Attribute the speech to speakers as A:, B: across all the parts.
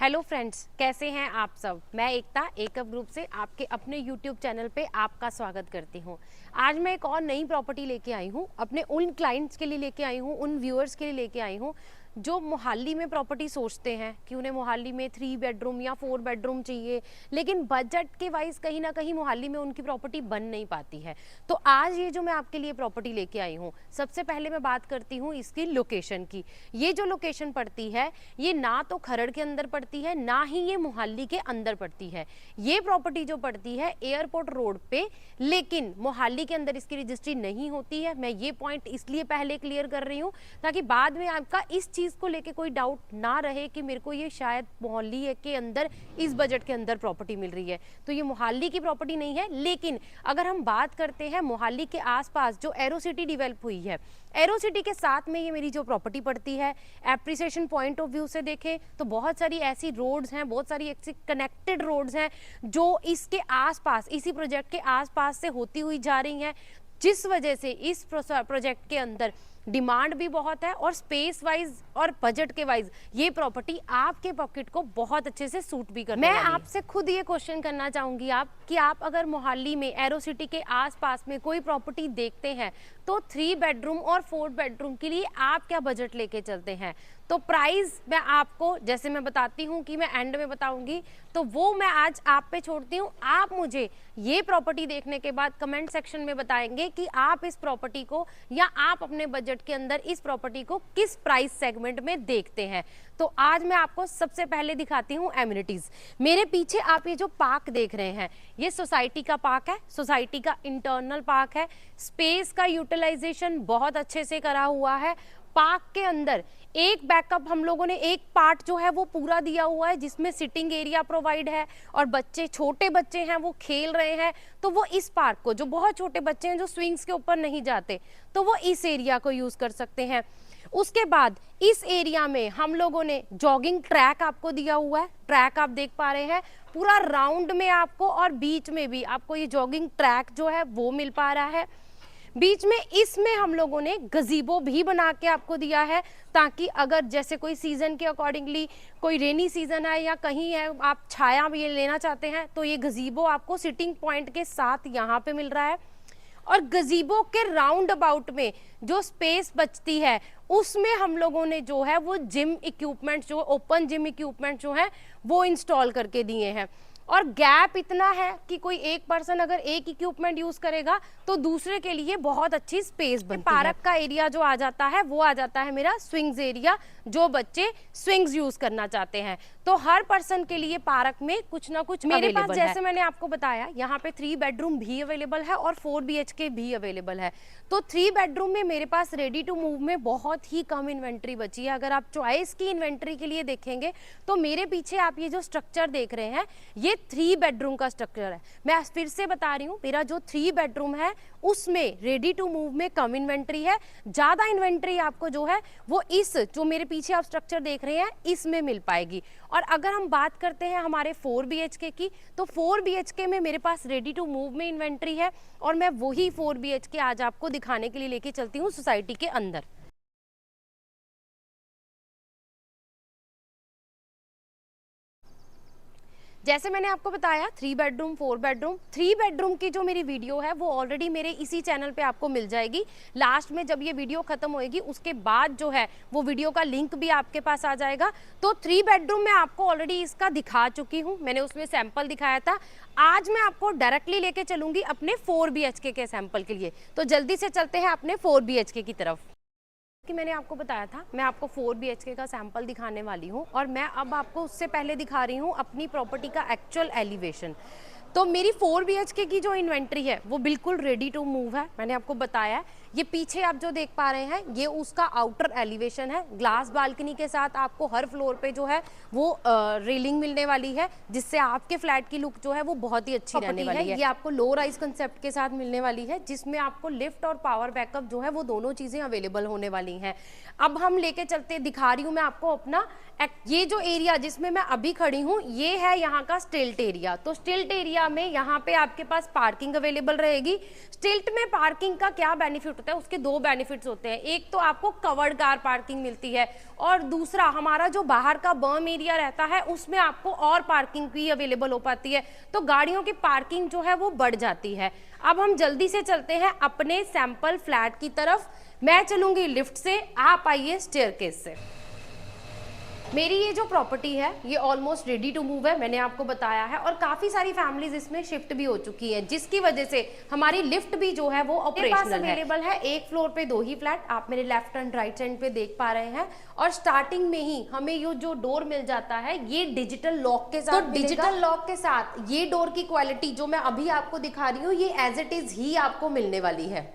A: Hello friends, कैसे हैं आप सब। मैं एकता एकअप ग्रुप से आपके अपने यूट्यूब चैनल पे आपका स्वागत करती हूँ। आज मैं एक और नई प्रॉपर्टी लेके आई हूँ, अपने उन क्लाइंट्स के लिए लेके आई हूँ, उन व्यूअर्स के लिए लेके आई हूँ जो मोहाली में प्रॉपर्टी सोचते हैं कि उन्हें मोहाली में 3 बेडरूम या 4 बेडरूम चाहिए, लेकिन बजट के वाइज कहीं ना कहीं मोहाली में उनकी प्रॉपर्टी बन नहीं पाती है। तो आज ये जो मैं आपके लिए प्रॉपर्टी लेके आई हूँ, सबसे पहले मैं बात करती हूँ इसकी लोकेशन की। ये जो लोकेशन पड़ती है ये ना तो खरड़ के अंदर पड़ती है, ना ही ये मोहाली के अंदर पड़ती है। ये प्रॉपर्टी जो पड़ती है एयरपोर्ट रोड पे, लेकिन मोहाली के अंदर इसकी रजिस्ट्री नहीं होती है। मैं ये पॉइंट इसलिए पहले क्लियर कर रही हूँ ताकि बाद में आपका इस चीज को लेके कोई डाउट ना रहे कि मेरे को ये शायद मोहाली के अंदर इस बजट के अंदर प्रॉपर्टी मिल रही है। तो ये मोहाली की प्रॉपर्टी नहीं है। लेकिन अगर हम बात करते हैं मोहाली के आसपास जो एरो सिटी डेवलप हुई है, एरो सिटी के साथ में ये मेरी जो प्रॉपर्टी पड़ती है, एप्रिसिएशन पॉइंट ऑफ व्यू से देखें तो बहुत सारी ऐसी रोड्स हैं, बहुत सारी ऐसी कनेक्टेड रोड्स हैं जो इसके आसपास, इसी प्रोजेक्ट के आसपास से होती हुई जा रही हैं, जिस वजह से इस प्रोजेक्ट के अंदर डिमांड भी बहुत है और स्पेस वाइज और बजट के वाइज ये प्रॉपर्टी आपके पॉकेट को बहुत अच्छे से सूट भी करने वाली है। मैं आपसे खुद ये क्वेश्चन करना चाहूंगी कि आप अगर मोहाली में एरो सिटी के आसपास में कोई प्रॉपर्टी देखते हैं तो 3 बेडरूम और 4 बेडरूम के लिए आप क्या बजट लेके चलते हैं। तो प्राइस मैं आपको, जैसे मैं बताती हूँ कि मैं एंड में बताऊंगी, तो वो मैं आज आप पे छोड़ती हूँ। आप मुझे ये प्रॉपर्टी देखने के बाद कमेंट सेक्शन में बताएंगे कि आप इस प्रॉपर्टी को या आप अपने बजट के अंदर इस प्रॉपर्टी को किस प्राइस सेगमेंट में देखते हैं। तो आज मैं आपको सबसे पहले दिखाती हूँ एमिनिटीज। मेरे पीछे आप ये जो पार्क देख रहे हैं ये सोसाइटी का पार्क है, सोसाइटी का इंटरनल पार्क है। स्पेस का यूटिलाइजेशन बहुत अच्छे से करा हुआ है। पार्क के अंदर एक बैकअप हम लोगों ने एक पार्ट जो है वो पूरा दिया हुआ है जिसमें सिटिंग एरिया प्रोवाइड है और बच्चे, छोटे बच्चे हैं वो खेल रहे हैं, तो वो इस पार्क को, जो बहुत छोटे बच्चे हैं जो स्विंग्स के ऊपर नहीं जाते, तो वो इस एरिया को यूज कर सकते हैं। उसके बाद इस एरिया में हम लोगों ने जॉगिंग ट्रैक आपको दिया हुआ है। ट्रैक आप देख पा रहे हैं पूरा राउंड में आपको, और बीच में भी आपको ये जॉगिंग ट्रैक जो है वो मिल पा रहा है। बीच में इसमें हम लोगों ने गजीबो भी बना के आपको दिया है ताकि अगर जैसे कोई सीजन के अकॉर्डिंगली, कोई रेनी सीजन है या कहीं है आप छाया ये लेना चाहते हैं तो ये गजीबो आपको सिटिंग पॉइंट के साथ यहाँ पे मिल रहा है। और गजीबो के राउंड अबाउट में जो स्पेस बचती है उसमें हम लोगों ने जो है वो जिम इक्विपमेंट, जो ओपन जिम इक्विपमेंट जो है वो इंस्टॉल करके दिए हैं। और गैप इतना है कि कोई एक पर्सन अगर एक इक्विपमेंट यूज करेगा तो दूसरे के लिए बहुत अच्छी स्पेस बनती है। पार्क का एरिया जो आ जाता है वो आ जाता है मेरा स्विंग्स एरिया, जो बच्चे स्विंग्स यूज करना चाहते हैं। तो हर पर्सन के लिए पार्क में कुछ ना कुछ मेरे पास, जैसे मैंने आपको बताया, यहाँ पे 3 बेडरूम भी अवेलेबल है और 4 BHK भी अवेलेबल है। तो 3 बेडरूम में मेरे पास रेडी टू मूव में बहुत ही कम इन्वेंट्री बची है। अगर आप चॉइस की इन्वेंट्री के लिए देखेंगे तो मेरे पीछे आप ये जो स्ट्रक्चर देख रहे हैं ये 3 बेडरूम का स्ट्रक्चर है। मैं फिर से बता रही हूँ, मेरा जो 3 बेडरूम है उसमें रेडी टू मूव में कम इन्वेंट्री है। ज्यादा इन्वेंट्री आपको जो है वो इस जो मेरे पीछे आप स्ट्रक्चर देख रहे हैं इसमें मिल पाएगी। और अगर हम बात करते हैं हमारे 4 BHK की, तो 4 BHK में मेरे पास रेडी टू मूव में इन्वेंट्री है और मैं वही 4 BHK आज आपको दिखाने के लिए लेके चलती हूँ सोसाइटी के अंदर। जैसे मैंने आपको बताया 3 बेडरूम 4 बेडरूम, 3 बेडरूम की जो मेरी वीडियो है वो ऑलरेडी मेरे इसी चैनल पे आपको मिल जाएगी। लास्ट में जब ये वीडियो खत्म होएगी उसके बाद जो है वो वीडियो का लिंक भी आपके पास आ जाएगा। तो 3 बेडरूम में आपको ऑलरेडी इसका दिखा चुकी हूँ, मैंने उसमें सैंपल दिखाया था। आज मैं आपको डायरेक्टली लेके चलूंगी अपने 4 BHK के सैंपल के लिए। तो जल्दी से चलते हैं अपने 4 BHK की तरफ। कि मैंने आपको बताया था मैं आपको 4 BHK का सैंपल दिखाने वाली हूँ और मैं अब आपको उससे पहले दिखा रही हूँ अपनी प्रॉपर्टी का एक्चुअल एलिवेशन। तो मेरी 4 BHK की जो इन्वेंट्री है वो बिल्कुल रेडी टू मूव है, मैंने आपको बताया है। ये पीछे आप जो देख पा रहे हैं ये उसका आउटर एलिवेशन है। ग्लास बालकनी के साथ आपको हर फ्लोर पे जो है वो रेलिंग मिलने वाली है जिससे आपके फ्लैट की लुक जो है वो बहुत ही अच्छी रहने वाली है। ये आपको लो राइज कंसेप्ट के साथ मिलने वाली है जिसमें आपको लिफ्ट और पावर बैकअप जो है वो दोनों चीजें अवेलेबल होने वाली हैं। अब हम लेके चलते, दिखा रही हूँ मैं आपको अपना ये जो एरिया जिसमें मैं अभी खड़ी हूँ ये है यहाँ का स्टिल्ट एरिया। तो स्टिल्ट एरिया में यहाँ पे आपके पास पार्किंग अवेलेबल रहेगी। स्टिल्ट में पार्किंग का क्या बेनिफिट सकता है, उसके दो बेनिफिट्स होते हैं। एक तो आपको कवर्ड कार पार्किंग मिलती है, और दूसरा हमारा जो बाहर का बर्म एरिया रहता है उसमें आपको और पार्किंग भी अवेलेबल हो पाती है, तो गाड़ियों की पार्किंग जो है वो बढ़ जाती है। अब हम जल्दी से चलते हैं अपने सैंपल फ्लैट की तरफ। मैं चलूंगी लिफ्ट से, आप आइए स्टेयरकेस से। मेरी ये जो प्रॉपर्टी है ये ऑलमोस्ट रेडी टू मूव है, मैंने आपको बताया है, और काफी सारी फैमिलीज इसमें शिफ्ट भी हो चुकी हैं, जिसकी वजह से हमारी लिफ्ट भी जो है वो ऑपरेशनल अवेलेबल है। एक फ्लोर पे 2 ही फ्लैट आप मेरे लेफ्ट एंड राइट साइड पे देख पा रहे हैं, और स्टार्टिंग में ही हमें ये जो डोर मिल जाता है ये डिजिटल लॉक के साथ। तो डिजिटल लॉक के साथ ये डोर की क्वालिटी जो मैं अभी आपको दिखा रही हूँ ये एज इट इज ही आपको मिलने वाली है।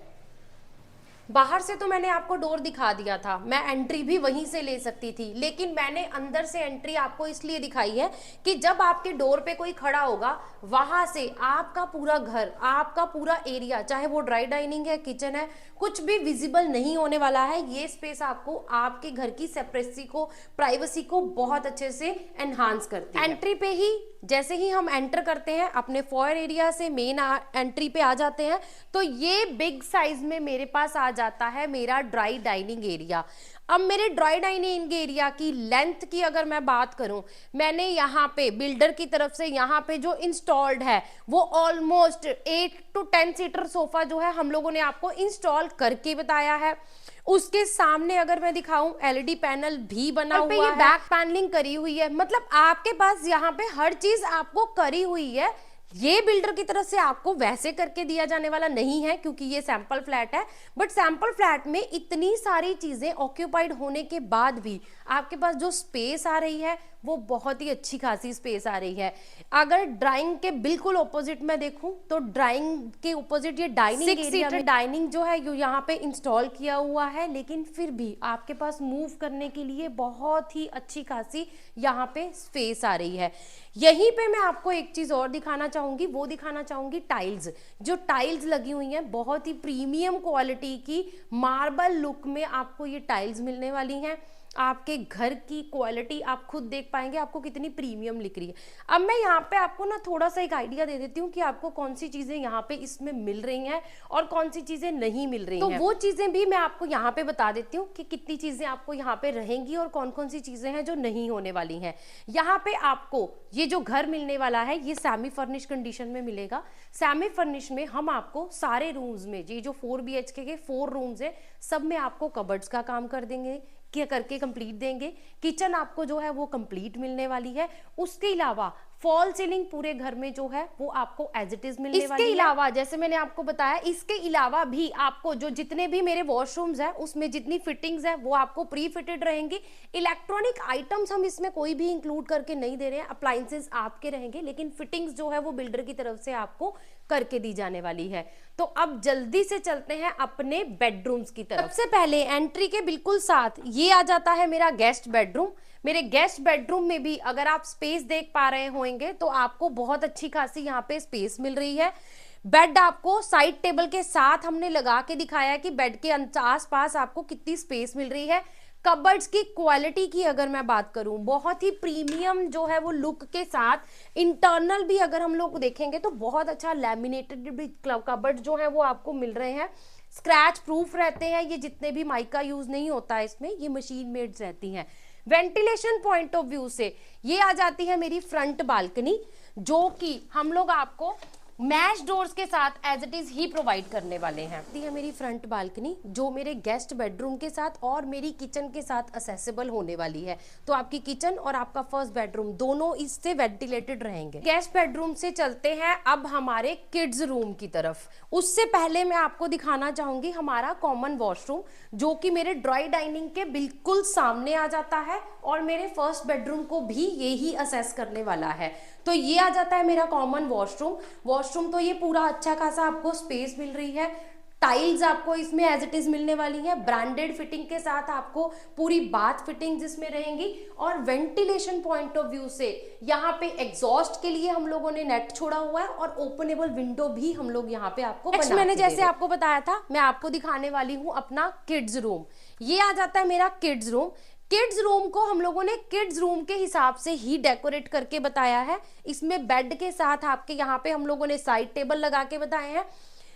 A: बाहर से तो मैंने आपको डोर दिखा दिया था, मैं एंट्री भी वहीं से ले सकती थी, लेकिन मैंने अंदर से एंट्री आपको इसलिए दिखाई है कि जब आपके डोर पे कोई खड़ा होगा वहां से आपका पूरा घर, आपका पूरा एरिया, चाहे वो ड्राई डाइनिंग है, किचन है, कुछ भी विजिबल नहीं होने वाला है। ये स्पेस आपको आपके घर की सेपरेसी को, प्राइवेसी को बहुत अच्छे से एनहांस करती है। एंट्री पे ही जैसे ही हम एंटर करते हैं अपने फॉयर एरिया से मेन एंट्री पे आ जाते हैं, तो ये बिग साइज में मेरे पास आ जाता है मेरा ड्राई डाइनिंग एरिया। अब मेरे ड्राई डाइनिंग एरिया की लेंथ की अगर मैं बात करूं, मैंने यहाँ पे बिल्डर की तरफ से यहाँ पे जो इंस्टॉल्ड है वो ऑलमोस्ट 8 to 10 सीटर सोफा जो है हम लोगों ने आपको इंस्टॉल करके बताया है। उसके सामने अगर मैं दिखाऊं एलईडी पैनल भी बना हुआ है, बैक पैनलिंग करी हुई है, मतलब आपके पास यहाँ पे हर चीज आपको करी हुई है। ये बिल्डर की तरफ से आपको वैसे करके दिया जाने वाला नहीं है क्योंकि ये सैंपल फ्लैट है, बट सैंपल फ्लैट में इतनी सारी चीजें ऑक्यूपाइड होने के बाद भी आपके पास जो स्पेस आ रही है वो बहुत ही अच्छी खासी स्पेस आ रही है। अगर ड्राइंग के बिल्कुल ऑपोजिट में देखूं तो ड्राइंग के ऑपोजिट ये डाइनिंग एरिया में डाइनिंग जो है यहाँ पे इंस्टॉल किया हुआ है, लेकिन फिर भी आपके पास मूव करने के लिए बहुत ही अच्छी खासी यहाँ पे स्पेस आ रही है। यहीं पे मैं आपको एक चीज और दिखाना चाहूंगी, वो दिखाना चाहूंगी टाइल्स। जो टाइल्स लगी हुई हैं बहुत ही प्रीमियम क्वालिटी की मार्बल लुक में आपको ये टाइल्स मिलने वाली हैं। आपके घर की क्वालिटी आप खुद देख पाएंगे आपको कितनी प्रीमियम लिख रही है। अब मैं यहाँ पे आपको ना थोड़ा सा एक आइडिया दे देती हूँ कि आपको कौन सी चीजें यहाँ पे इसमें मिल रही हैं और कौन सी चीजें नहीं मिल रही हैं। तो वो चीजें भी मैं आपको यहाँ पे बता देती हूँ कि कितनी चीजें आपको यहाँ पे रहेंगी और कौन कौन सी चीजें हैं जो नहीं होने वाली हैं। यहाँ पे आपको ये जो घर मिलने वाला है ये सेमी फर्निश कंडीशन में मिलेगा। सेमी फर्निश में हम आपको सारे रूम्स में, ये जो 4 BHK के 4 रूम्स है, सब में आपको कबर्ड्स का काम कर देंगे, क्या करके कंप्लीट देंगे। किचन आपको जो है वो कंप्लीट मिलने वाली है। उसके अलावा फॉल सीलिंग पूरे घर में जो है वो आपको एज इट इज मिलने वाली है। इसके अलावा जैसे मैंने आपको बताया, इसके अलावा भी आपको जो जितने भी मेरे वॉशरूम्स है उसमें जितनी फिटिंग्स है वो आपको प्री फिटेड रहेंगी। इलेक्ट्रॉनिक आइटम्स हम इसमें कोई भी इंक्लूड करके नहीं दे रहे हैं, अप्लायंसेस आपके रहेंगे, लेकिन फिटिंग्स जो है वो बिल्डर की तरफ से आपको करके दी जाने वाली है। तो अब जल्दी से चलते हैं अपने बेडरूम्स की तरफ। सबसे पहले एंट्री के बिल्कुल साथ ये आ जाता है मेरा गेस्ट बेडरूम। मेरे गेस्ट बेडरूम में भी अगर आप स्पेस देख पा रहे होंगे तो आपको बहुत अच्छी खासी यहाँ पे स्पेस मिल रही है। बेड आपको साइड टेबल के साथ हमने लगा के दिखाया है कि बेड के आसपास आपको कितनी स्पेस मिल रही है। कबर्ड्स की क्वालिटी की अगर मैं बात करूं, बहुत ही प्रीमियम जो है वो लुक के साथ, इंटरनल भी अगर हम लोग देखेंगे तो बहुत अच्छा लैमिनेटेड भी कबर्ड जो है वो आपको मिल रहे हैं। स्क्रैच प्रूफ रहते हैं ये, जितने भी माइका यूज नहीं होता है इसमें, ये मशीन मेड रहती हैं। वेंटिलेशन पॉइंट ऑफ व्यू से ये आ जाती है मेरी फ्रंट बालकनी, जो कि हम लोग आपको मैश डोर्स के साथ एज इट इज ही प्रोवाइड करने वाले हैं। ये है मेरी फ्रंट बालकनी जो मेरे गेस्ट बेडरूम के साथ और मेरी किचन के साथ असेसिबल होने वाली है। तो आपकी किचन और आपका फर्स्ट बेडरूम दोनों इससे वेंटिलेटेड रहेंगे। गेस्ट बेडरूम से चलते हैं अब हमारे किड्स रूम की तरफ। उससे पहले मैं आपको दिखाना चाहूंगी हमारा कॉमन वॉशरूम, जो कि मेरे ड्राई डाइनिंग के बिल्कुल सामने आ जाता है और मेरे फर्स्ट बेडरूम को भी यही असेस करने वाला है। तो ये आ जाता है मेरा कॉमन वॉशरूम तो ये पूरा अच्छा खासा आपको स्पेस मिल रही है। टाइल्स आपको इसमें एज इट इज मिलने वाली है, ब्रांडेड फिटिंग के साथ आपको पूरी बाथ फिटिंग जिसमें रहेंगी। और वेंटिलेशन पॉइंट ऑफ व्यू से यहाँ पे एग्जॉस्ट के लिए हम लोगों ने नेट छोड़ा हुआ है और ओपनेबल विंडो भी हम लोग यहाँ पे आपको बना। मैंने जैसे आपको बताया था, मैं आपको दिखाने वाली हूँ अपना किड्स रूम। ये आ जाता है मेरा किड्स रूम। किड्स रूम को हम लोगों ने किड्स रूम के हिसाब से ही डेकोरेट करके बताया है। इसमें बेड के साथ आपके यहाँ पे हम लोगों ने साइड टेबल लगा के बताए हैं।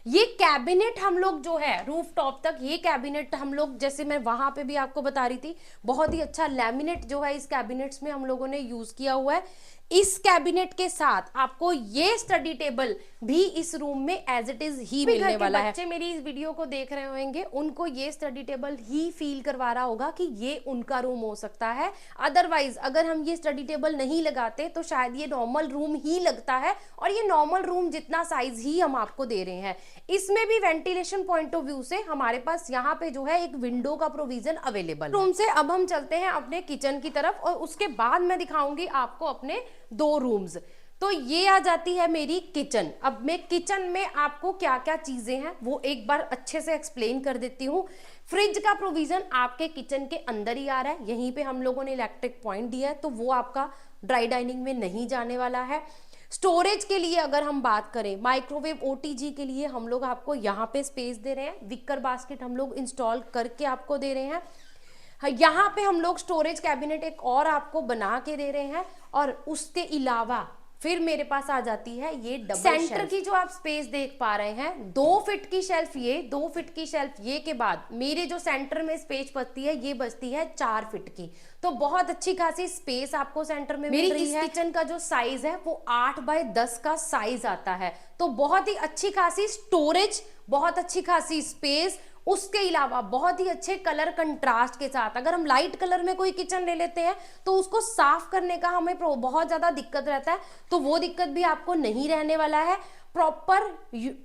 A: ये कैबिनेट हम लोग जो है रूफ टॉप तक, ये कैबिनेट हम लोग, जैसे मैं वहां पे भी आपको बता रही थी, बहुत ही अच्छा लैमिनेट जो है इस कैबिनेट्स में हम लोगों ने यूज किया हुआ है। इस कैबिनेट के साथ आपको ये स्टडी टेबल भी इस रूम में एज इट इज ही मिलने वाला है। बच्चे मेरी इस वीडियो को देख रहे होंगे, उनको ये स्टडी टेबल ही फील करवा रहा होगा कि ये उनका रूम हो सकता है। अदरवाइज अगर हम ये स्टडी टेबल नहीं लगाते तो शायद ये नॉर्मल रूम ही लगता है, और ये नॉर्मल रूम जितना साइज ही हम आपको दे रहे हैं। इसमें भी वेंटिलेशन पॉइंट ऑफ व्यू से हमारे पास यहाँ पे जो है एक विंडो का प्रोविजन अवेलेबल रूम से। अब हम चलते हैं अपने किचन की तरफ, और उसके बाद मैं दिखाऊंगी आपको अपने 2 रूम्स। तो ये आ जाती है मेरी किचन। अब मैं किचन में आपको क्या क्या चीजें हैं वो एक बार अच्छे से एक्सप्लेन कर देती हूँ। फ्रिज का प्रोविजन आपके किचन के अंदर ही आ रहा है, यहीं पे हम लोगों ने इलेक्ट्रिक पॉइंट दिया है, तो वो आपका ड्राई डाइनिंग में नहीं जाने वाला है। स्टोरेज के लिए अगर हम बात करें, माइक्रोवेव ओटीजी के लिए हम लोग आपको यहाँ पे स्पेस दे रहे हैं। विकर बास्केट हम लोग इंस्टॉल करके आपको दे रहे हैं। यहाँ पे हम लोग स्टोरेज कैबिनेट एक और आपको बना के दे रहे हैं। और उसके अलावा फिर मेरे पास आ जाती है ये डबल सेंटर की जो आप स्पेस देख पा रहे हैं, 2 फीट की शेल्फ, ये 2 फीट की शेल्फ, ये के बाद मेरे जो सेंटर में स्पेस बचती है ये बचती है 4 फीट की। तो बहुत अच्छी खासी स्पेस आपको सेंटर में मिल रही है। किचन का जो साइज है वो 8 बाय 10 का साइज आता है, तो बहुत ही अच्छी खासी स्टोरेज, बहुत अच्छी खासी स्पेस, उसके अलावा बहुत ही अच्छे कलर कंट्रास्ट के साथ। अगर हम लाइट कलर में कोई किचन ले लेते हैं तो उसको साफ करने का हमें बहुत ज्यादा दिक्कत रहता है, तो वो दिक्कत भी आपको नहीं रहने वाला है। प्रॉपर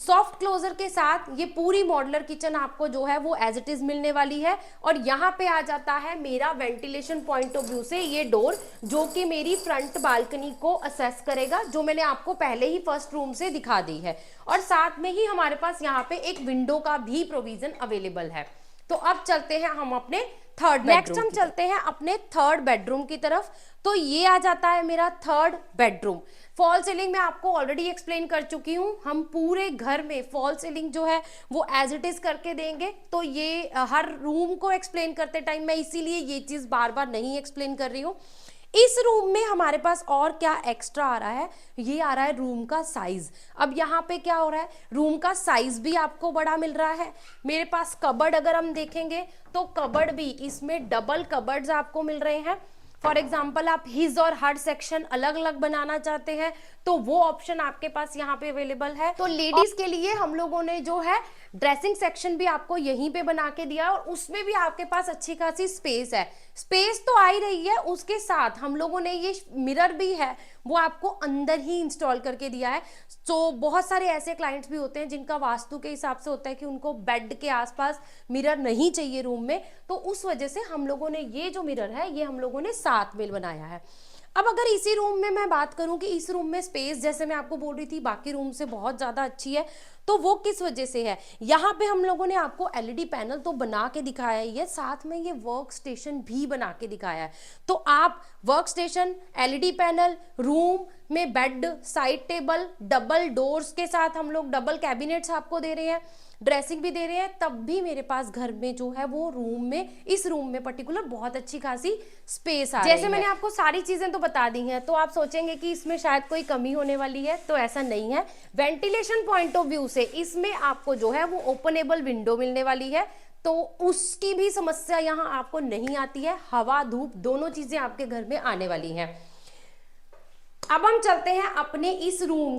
A: सॉफ्ट क्लोजर के साथ ये पूरी मॉड्यूलर किचन आपको जो है वो एज इट इज मिलने वाली है। और यहाँ पे आ जाता है मेरा वेंटिलेशन पॉइंट ऑफ व्यू से ये डोर, जो कि मेरी फ्रंट बालकनी को असेस करेगा, जो मैंने आपको पहले ही फर्स्ट रूम से दिखा दी है। और साथ में ही हमारे पास यहाँ पे एक विंडो का भी प्रोविजन अवेलेबल है। तो अब चलते हैं हम अपने थर्ड बेडरूम। नेक्स्ट हम चलते हैं अपने थर्ड बेडरूम की तरफ। तो ये आ जाता है मेरा थर्ड बेडरूम। फॉल सीलिंग मैं आपको ऑलरेडी एक्सप्लेन कर चुकी हूँ, हम पूरे घर में फॉल सीलिंग जो है वो एज इट इज करके देंगे। तो ये हर रूम को एक्सप्लेन करते टाइम मैं इसीलिए ये चीज बार बार नहीं एक्सप्लेन कर रही हूँ। इस रूम में हमारे पास और क्या एक्स्ट्रा आ रहा है, ये आ रहा है रूम का साइज। अब यहाँ पे क्या हो रहा है, रूम का साइज भी आपको बड़ा मिल रहा है। मेरे पास कबर्ड अगर हम देखेंगे तो कबर्ड भी, इसमें डबल कबर्ड्स आपको मिल रहे हैं। फॉर एग्जाम्पल आप हिज और हर सेक्शन अलग अलग बनाना चाहते हैं तो वो ऑप्शन आपके पास यहाँ पे अवेलेबल है। तो लेडीज के लिए हम लोगों ने जो है ड्रेसिंग सेक्शन भी आपको यहीं पे बना के दिया, और उसमें भी आपके पास अच्छी खासी स्पेस है। स्पेस तो आ ही रही है, उसके साथ हम लोगों ने ये मिरर भी है वो आपको अंदर ही इंस्टॉल करके दिया है। तो बहुत सारे ऐसे क्लाइंट्स भी होते हैं जिनका वास्तु के हिसाब से होता है कि उनको बेड के आसपास मिरर नहीं चाहिए रूम में, तो उस वजह से हम लोगों ने ये जो मिरर है ये हम लोगों ने साथ में बनाया है। अब अगर इसी रूम में मैं बात करूं कि इस रूम में स्पेस, जैसे मैं आपको बोल रही थी, बाकी रूम से बहुत ज्यादा अच्छी है, तो वो किस वजह से है। यहाँ पे हम लोगों ने आपको एलईडी पैनल तो बना के दिखाया ही है, साथ में ये वर्क स्टेशन भी बना के दिखाया है। तो आप work station, LED panel, room में bed, side table, double doors के साथ हम लोग डबल कैबिनेट्स आपको दे रहे हैं, ड्रेसिंग भी दे रहे हैं, तब भी मेरे पास घर में जो है वो रूम में, इस रूम में पर्टिकुलर बहुत अच्छी खासी स्पेस आ रही है। जैसे मैंने आपको सारी चीजें तो बता दी हैं, तो आप सोचेंगे कि इसमें शायद कोई कमी होने वाली है, तो ऐसा नहीं है। वेंटिलेशन पॉइंट ऑफ व्यू से इसमें आपको जो है वो ओपनेबल विंडो मिलने वाली है, तो उसकी भी समस्या यहाँ आपको नहीं आती है। हवा धूप दोनों चीजें आपके घर में आने वाली हैं। अब हम चलते हैं अपने इस रूम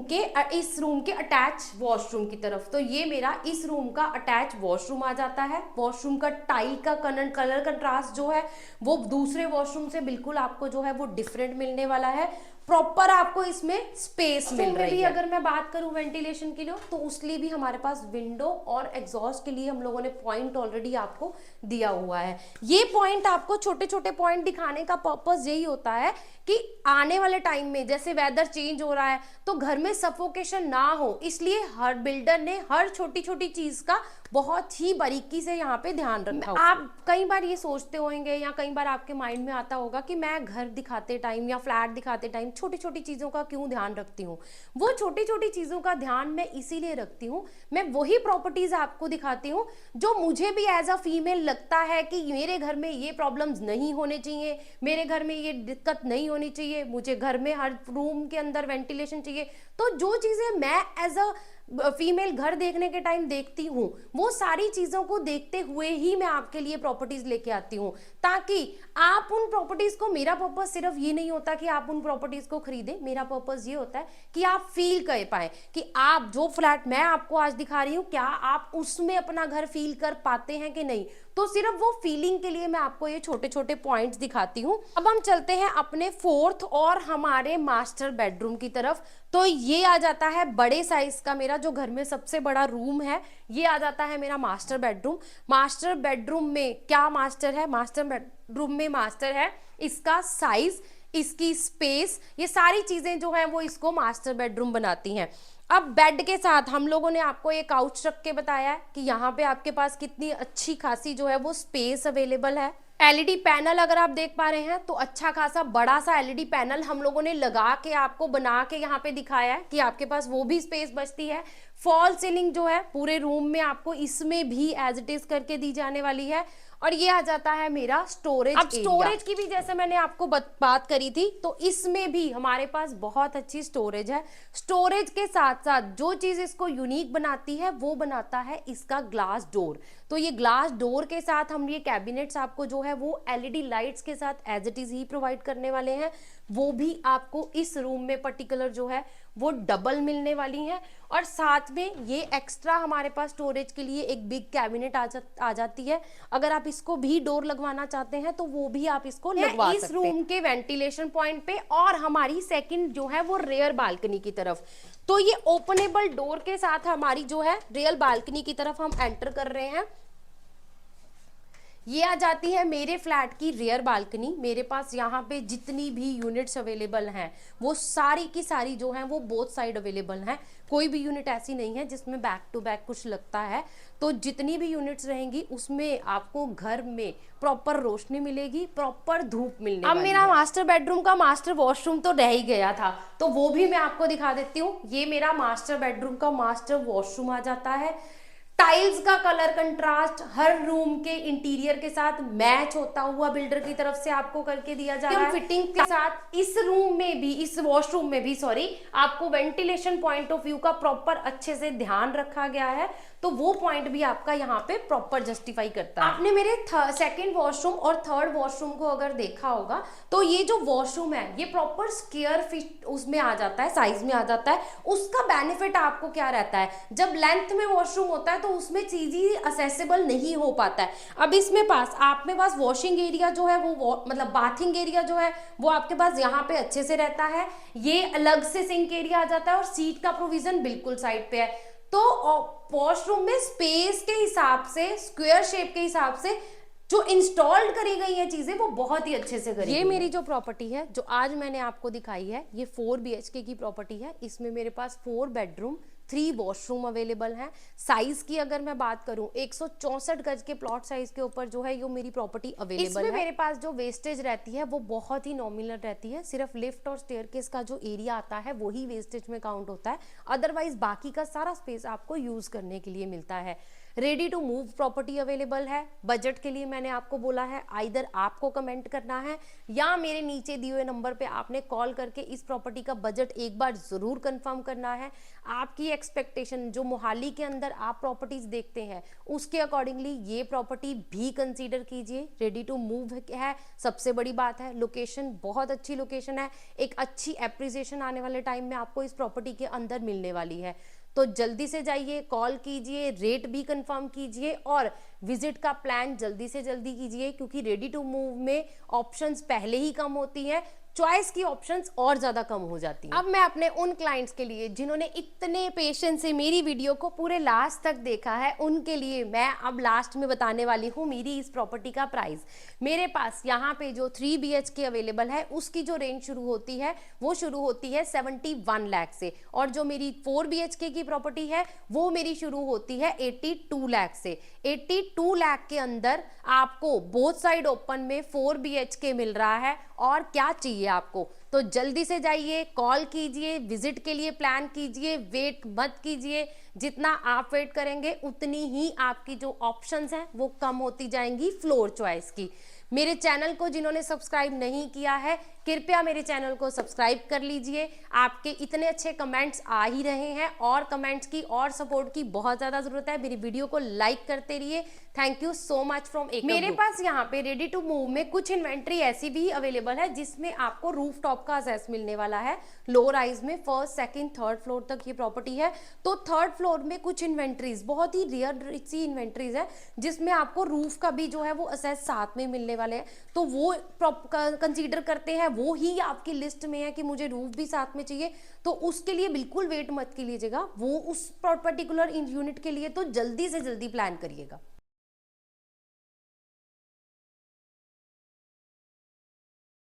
A: के अटैच वॉशरूम की तरफ। तो ये मेरा इस रूम का अटैच वॉशरूम आ जाता है। वॉशरूम का टाइल का कलर कंट्रास्ट जो है वो दूसरे वॉशरूम से बिल्कुल आपको जो है वो डिफरेंट मिलने वाला है। प्रॉपर आपको इसमें स्पेस मिल रही है। अगर मैं बात करूं वेंटिलेशन के लिए, तो उसके लिए भी हमारे पास विंडो और एग्जॉस्ट के लिए हम लोगों ने पॉइंट ऑलरेडी आपको दिया हुआ है। ये पॉइंट आपको छोटे छोटे पॉइंट दिखाने का पर्पस यही होता है कि आने वाले टाइम में जैसे वेदर चेंज हो रहा है तो घर में सफोकेशन ना हो, इसलिए हर बिल्डर ने हर छोटी छोटी चीज का बहुत ही बारीकी से यहाँ पे ध्यान रखा। आप कई बार ये सोचते होंगे या कई बार आपके माइंड में आता होगा कि मैं घर दिखाते टाइम या फ्लैट दिखाते टाइम छोटी छोटी चीजों का क्यों ध्यान रखती हूँ। वो छोटी छोटी चीजों का ध्यान मैं इसीलिए रखती हूँ, मैं वही प्रॉपर्टीज आपको दिखाती हूँ जो मुझे भी एज अ फीमेल लगता है कि मेरे घर में ये प्रॉब्लम्स नहीं होने चाहिए, मेरे घर में ये दिक्कत नहीं होनी चाहिए, मुझे घर में हर रूम के अंदर वेंटिलेशन चाहिए। तो जो चीजें मैं एज अ फीमेल घर देखने के टाइम देखती हूँ, वो सारी चीजों को देखते हुए ही मैं आपके लिए प्रॉपर्टीज लेके आती हूँ, ताकि आप उन प्रॉपर्टीज को, मेरा पर्पज सिर्फ ये नहीं होता कि आप उन प्रॉपर्टीज को खरीदें, मेरा पर्पज ये होता है कि आप फील कर पाए कि आप जो फ्लैट मैं आपको आज दिखा रही हूँ, क्या आप उसमें अपना घर फील कर पाते हैं कि नहीं। तो सिर्फ वो फीलिंग के लिए मैं आपको ये छोटे छोटे पॉइंट्स दिखाती हूँ। अब हम चलते हैं अपने फोर्थ और हमारे मास्टर बेडरूम की तरफ। तो ये आ जाता है बड़े साइज का, मेरा जो घर में सबसे बड़ा रूम है, ये आ जाता है मेरा मास्टर बेडरूम। मास्टर बेडरूम में क्या मास्टर है, मास्टर बेडरूम में मास्टर है इसका साइज, इसकी स्पेस, ये सारी चीजें जो है वो इसको मास्टर बेडरूम बनाती हैं। अब बेड के साथ हम लोगों ने आपको एक काउच रख के बताया है कि यहाँ पे आपके पास कितनी अच्छी खासी जो है वो स्पेस अवेलेबल है। एलईडी पैनल अगर आप देख पा रहे हैं तो अच्छा खासा बड़ा सा एलईडी पैनल हम लोगों ने लगा के आपको बना के यहाँ पे दिखाया है कि आपके पास वो भी स्पेस बचती है। फॉल सीलिंग जो है पूरे रूम में आपको इसमें भी एज इट इज करके दी जाने वाली है। और ये आ जाता है मेरा स्टोरेज। अब स्टोरेज की भी जैसे मैंने आपको बात करी थी, तो इसमें भी हमारे पास बहुत अच्छी स्टोरेज है। स्टोरेज के साथ साथ जो चीज इसको यूनिक बनाती है वो बनाता है इसका ग्लास डोर। तो ये ग्लास डोर के साथ हम ये कैबिनेट्स आपको जो है वो एलईडी लाइट्स के साथ एज इट इज ही प्रोवाइड करने वाले हैं। वो भी आपको इस रूम में पर्टिकुलर जो है वो डबल मिलने वाली हैं। और साथ में ये एक्स्ट्रा हमारे पास स्टोरेज के लिए एक बिग कैबिनेट आ जाती है। अगर आप इसको भी डोर लगवाना चाहते हैं तो वो भी आप इसको लगवा सकते हैं इस रूम के वेंटिलेशन पॉइंट पे। और हमारी सेकंड जो है वो रेयर बालकनी की तरफ, तो ये ओपनेबल डोर के साथ हमारी जो है रियल बालकनी की तरफ हम एंटर कर रहे हैं। ये आ जाती है मेरे फ्लैट की रियर बालकनी। मेरे पास यहाँ पे जितनी भी यूनिट्स अवेलेबल हैं वो सारी की सारी जो हैं वो बोथ साइड अवेलेबल हैं। कोई भी यूनिट ऐसी नहीं है जिसमें बैक टू बैक कुछ लगता है। तो जितनी भी यूनिट्स रहेंगी उसमें आपको घर में प्रॉपर रोशनी मिलेगी, प्रॉपर धूप मिलने वाली है। अब मेरा मास्टर बेडरूम का मास्टर वॉशरूम तो रह ही गया था, तो वो भी मैं आपको दिखा देती हूँ। ये मेरा मास्टर बेडरूम का मास्टर वॉशरूम आ जाता है। टाइल्स का कलर कंट्रास्ट हर रूम के इंटीरियर के साथ मैच होता हुआ बिल्डर की तरफ से आपको करके दिया जा रहा है। फिटिंग के साथ इस रूम में भी, इस वॉशरूम में भी आपको वेंटिलेशन पॉइंट ऑफ व्यू का प्रॉपर अच्छे से ध्यान रखा गया है। तो वो पॉइंट भी आपका यहाँ पे प्रॉपर जस्टिफाई करता है। आपने मेरे सेकंड वॉशरूम और थर्ड वॉशरूम को अगर देखा होगा तो ये जो वॉशरूम है ये प्रॉपर स्क्वायर फीट उसमें आ जाता है, साइज में आ जाता है। उसका बेनिफिट आपको क्या रहता है, जब लेंथ में वॉशरूम होता है तो उसमें चीजें असेसिबल नहीं हो पाता है। अब इसमें आप में पास वॉशिंग एरिया जो है वो मतलब बाथिंग एरिया जो है वो आपके पास यहाँ पे अच्छे से रहता है। ये अलग से सिंक एरिया आ जाता है और सीट का प्रोविजन बिल्कुल साइड पे है। तो वॉशरूम में स्पेस के हिसाब से, स्क्वायर शेप के हिसाब से जो इंस्टॉल्ड करी गई है चीजें वो बहुत ही अच्छे से करी। ये मेरी जो प्रॉपर्टी है जो आज मैंने आपको दिखाई है ये 4 BHK की प्रॉपर्टी है। इसमें मेरे पास 4 बेडरूम 3 वॉशरूम अवेलेबल हैं। साइज की अगर मैं बात करूं 164 गज के प्लॉट साइज के ऊपर जो है ये मेरी प्रॉपर्टी अवेलेबल है। इसमें मेरे पास जो वेस्टेज रहती है वो बहुत ही नॉमिनल रहती है। सिर्फ लिफ्ट और स्टेयरकेस का जो एरिया आता है वही वेस्टेज में काउंट होता है। अदरवाइज बाकी का सारा स्पेस आपको यूज करने के लिए मिलता है। Ready to move property available है। बजट के लिए मैंने आपको बोला है आइदर आपको कमेंट करना है या मेरे नीचे दिए हुए नंबर पे आपने कॉल करके इस प्रॉपर्टी का बजट एक बार जरूर कंफर्म करना है। आपकी एक्सपेक्टेशन जो मोहाली के अंदर आप प्रॉपर्टीज देखते हैं उसके अकॉर्डिंगली ये प्रॉपर्टी भी कंसीडर कीजिए। रेडी टू मूव है, सबसे बड़ी बात है लोकेशन, बहुत अच्छी लोकेशन है। एक अच्छी एप्रिसिएशन आने वाले टाइम में आपको इस प्रॉपर्टी के अंदर मिलने वाली है। तो जल्दी से जाइए, कॉल कीजिए, रेट भी कंफर्म कीजिए और विजिट का प्लान जल्दी से जल्दी कीजिए, क्योंकि रेडी टू मूव में ऑप्शंस पहले ही कम होती हैं, चॉइस की ऑप्शंस और ज्यादा कम हो जाती है। अब मैं अपने उन क्लाइंट्स के लिए जिन्होंने इतने पेशेंस से मेरी वीडियो को पूरे लास्ट तक देखा है उनके लिए मैं अब लास्ट में बताने वाली हूँ मेरी इस प्रॉपर्टी का प्राइस। मेरे पास यहाँ पे जो 3 BHK अवेलेबल है उसकी जो रेंज शुरू होती है वो शुरू होती है 71 लाख से, और जो मेरी 4 BHK की प्रॉपर्टी है वो मेरी शुरू होती है 82 लाख से। 82 लाख के अंदर आपको बोथ साइड ओपन में 4 BHK मिल रहा है। और क्या चाहिए आपको, तो जल्दी से जाइए, कॉल कीजिए, विजिट के लिए प्लान कीजिए, वेट मत कीजिए। जितना आप वेट करेंगे उतनी ही आपकी जो ऑप्शंस हैं वो कम होती जाएंगी फ्लोर चॉइस की। मेरे चैनल को जिन्होंने सब्सक्राइब नहीं किया है, कृपया मेरे चैनल को सब्सक्राइब कर लीजिए। आपके इतने अच्छे कमेंट्स आ ही रहे हैं और कमेंट्स की और सपोर्ट की बहुत ज़्यादा ज़रूरत है। मेरी वीडियो को लाइक करते रहिए। Thank you so much from एक। मेरे पास यहाँ पे रेडी टू मूव में कुछ इन्वेंट्री ऐसी भी अवेलेबल है जिसमें आपको रूफ टॉप का असेस मिलने वाला है। लो राइज में फर्स्ट सेकंड थर्ड फ्लोर तक ये प्रॉपर्टी है। तो थर्ड फ्लोर में कुछ इन्वेंट्रीज, बहुत ही रेयर सी इन्वेंट्रीज है जिसमें आपको रूफ का भी जो है वो असेस साथ में मिलने वाले हैं। तो वो कंसीडर करते हैं, वो ही आपकी लिस्ट में है कि मुझे रूफ भी साथ में चाहिए, तो उसके लिए बिल्कुल वेट मत कीजिएगा। वो उस पर्टिकुलर यूनिट के लिए तो जल्दी से जल्दी प्लान करिएगा।